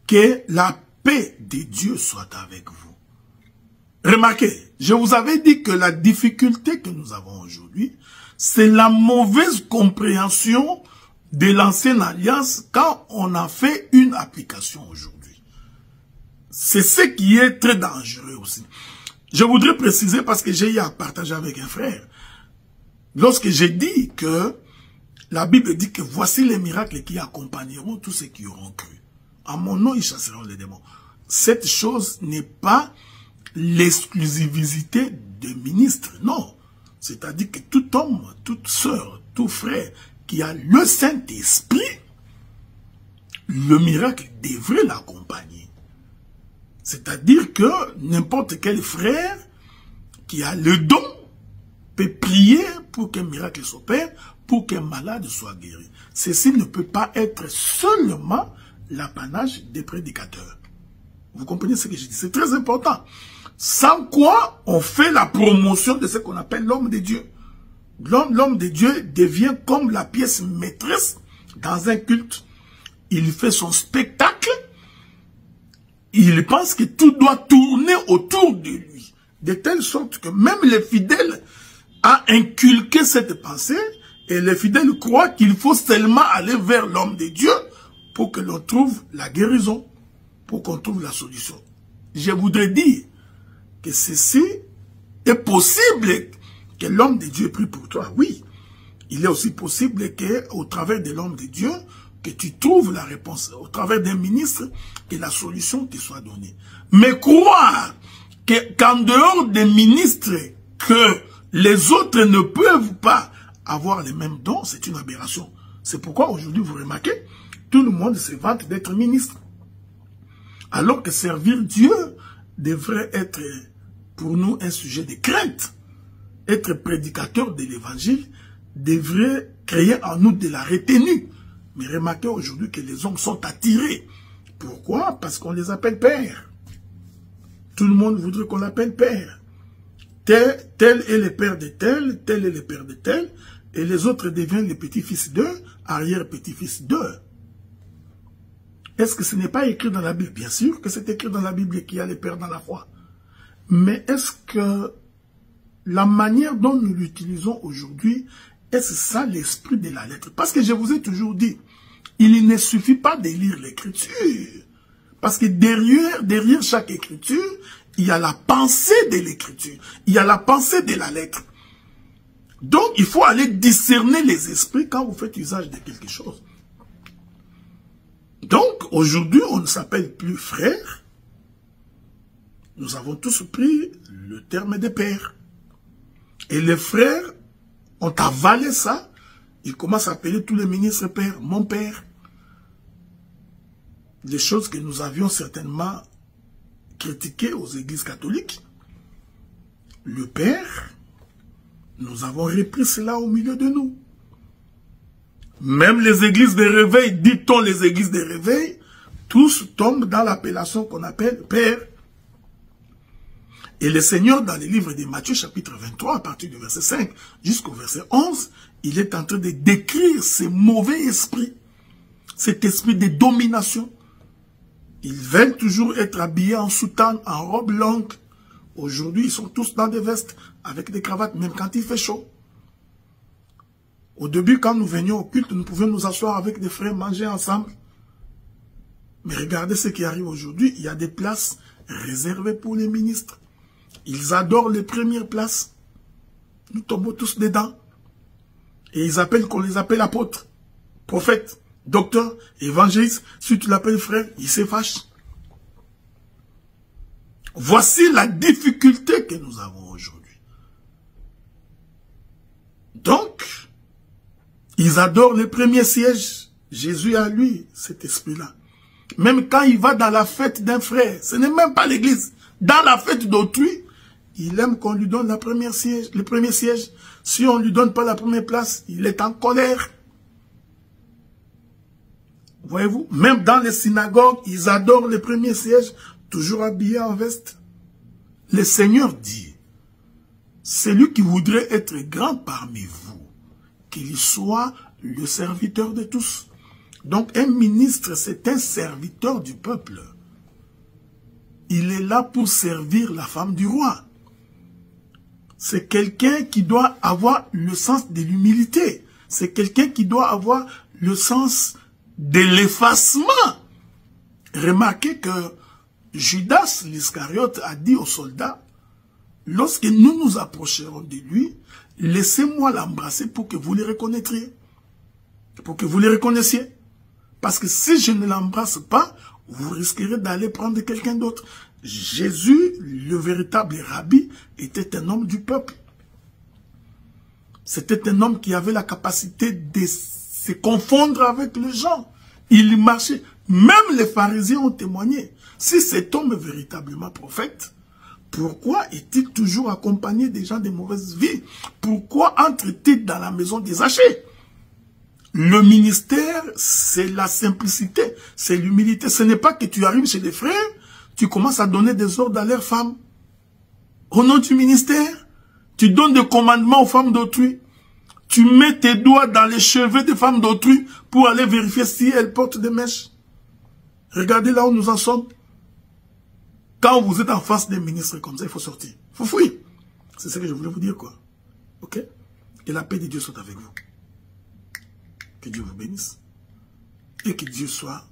Que la paix de Dieu soit avec vous. Remarquez, je vous avais dit que la difficulté que nous avons aujourd'hui, c'est la mauvaise compréhension de l'ancienne alliance quand on a fait une application aujourd'hui. C'est ce qui est très dangereux aussi. Je voudrais préciser parce que j'ai eu à partager avec un frère. Lorsque j'ai dit que la Bible dit que voici les miracles qui accompagneront tous ceux qui auront cru. À mon nom, ils chasseront les démons. Cette chose n'est pas l'exclusivité des ministres, non. C'est-à-dire que tout homme, toute sœur, tout frère qui a le Saint-Esprit, le miracle devrait l'accompagner. C'est-à-dire que n'importe quel frère qui a le don peut prier pour qu'un miracle s'opère, pour qu'un malade soit guéri. Ceci ne peut pas être seulement l'apanage des prédicateurs. Vous comprenez ce que je dis? C'est très important. Sans quoi, on fait la promotion de ce qu'on appelle l'homme de Dieu. L'homme de Dieu devient comme la pièce maîtresse dans un culte. Il fait son spectacle. Il pense que tout doit tourner autour de lui. De telle sorte que même les fidèles ont inculqué cette pensée. Et les fidèles croient qu'il faut seulement aller vers l'homme de Dieu pour que l'on trouve la guérison, pour qu'on trouve la solution. Je voudrais dire que ceci est possible que l'homme de Dieu prie pour toi. Oui, il est aussi possible qu'au travers de l'homme de Dieu, que tu trouves la réponse. Au travers d'un ministre, que la solution te soit donnée. Mais croire qu'en dehors des ministres, que les autres ne peuvent pas avoir les mêmes dons, c'est une aberration. C'est pourquoi aujourd'hui, vous remarquez, tout le monde se vante d'être ministre. Alors que servir Dieu devrait être pour nous un sujet de crainte. Être prédicateur de l'évangile devrait créer en nous de la retenue. Mais remarquez aujourd'hui que les hommes sont attirés. Pourquoi? Parce qu'on les appelle pères. Tout le monde voudrait qu'on l'appelle père. Tel est le père de tel est le père de tel, et les autres deviennent les petits-fils d'eux, arrière-petits-fils d'eux. Est-ce que ce n'est pas écrit dans la Bible? Bien sûr que c'est écrit dans la Bible qu'il y a les pères dans la foi. Mais est-ce que la manière dont nous l'utilisons aujourd'hui, est-ce ça l'esprit de la lettre? Parce que je vous ai toujours dit, il ne suffit pas de lire l'écriture. Parce que derrière chaque écriture, il y a la pensée de l'écriture. Il y a la pensée de la lettre. Donc, il faut aller discerner les esprits quand vous faites usage de quelque chose. Donc, aujourd'hui, on ne s'appelle plus frère. Nous avons tous pris le terme de père. Et les frères ont avalé ça. Ils commencent à appeler tous les ministres père, mon père. Des choses que nous avions certainement critiquées aux églises catholiques. Le père, nous avons repris cela au milieu de nous. Même les églises de réveil, dit-on les églises de réveil, tous tombent dans l'appellation qu'on appelle père. Et le Seigneur, dans le livre de Matthieu, chapitre 23, à partir du verset 5 jusqu'au verset 11, il est en train de décrire ces mauvais esprits, cet esprit de domination. Ils veulent toujours être habillés en soutane, en robe longue. Aujourd'hui, ils sont tous dans des vestes, avec des cravates, même quand il fait chaud. Au début, quand nous venions au culte, nous pouvions nous asseoir avec des frères, manger ensemble. Mais regardez ce qui arrive aujourd'hui. Il y a des places réservées pour les ministres. Ils adorent les premières places. Nous tombons tous dedans. Et ils appellent qu'on les appelle apôtres, prophètes, docteurs, évangélistes. Si tu l'appelles frère, il se fâche. Voici la difficulté que nous avons aujourd'hui. Donc, ils adorent les premiers sièges. Jésus a lui cet esprit-là. Même quand il va dans la fête d'un frère, ce n'est même pas l'église. Dans la fête d'autrui, il aime qu'on lui donne le premier siège. Si on ne lui donne pas la première place, il est en colère. Voyez-vous, même dans les synagogues, ils adorent les premiers sièges, toujours habillés en veste. Le Seigneur dit, celui qui voudrait être grand parmi vous, qu'il soit le serviteur de tous. Donc un ministre, c'est un serviteur du peuple. Il est là pour servir la femme du roi. C'est quelqu'un qui doit avoir le sens de l'humilité. C'est quelqu'un qui doit avoir le sens de l'effacement. Remarquez que Judas l'Iscariote a dit aux soldats, lorsque nous nous approcherons de lui, laissez-moi l'embrasser pour que vous le reconnaissiez. Pour que vous le reconnaissiez. Parce que si je ne l'embrasse pas, vous risquerez d'aller prendre quelqu'un d'autre. Jésus, le véritable rabbi, était un homme du peuple. C'était un homme qui avait la capacité de se confondre avec les gens. Il marchait. Même les pharisiens ont témoigné. Si cet homme est véritablement prophète, pourquoi est-il toujours accompagné des gens de mauvaise vie? Pourquoi entre-t-il dans la maison des Zachée? Le ministère, c'est la simplicité, c'est l'humilité. Ce n'est pas que tu arrives chez les frères, tu commences à donner des ordres à leurs femmes. Au nom du ministère, tu donnes des commandements aux femmes d'autrui. Tu mets tes doigts dans les cheveux des femmes d'autrui pour aller vérifier si elles portent des mèches. Regardez là où nous en sommes. Quand vous êtes en face des ministres comme ça, il faut sortir. Il faut fuir. C'est ce que je voulais vous dire, quoi. Ok? Que la paix de Dieu soit avec vous. Que Dieu vous bénisse. Et que Dieu soit...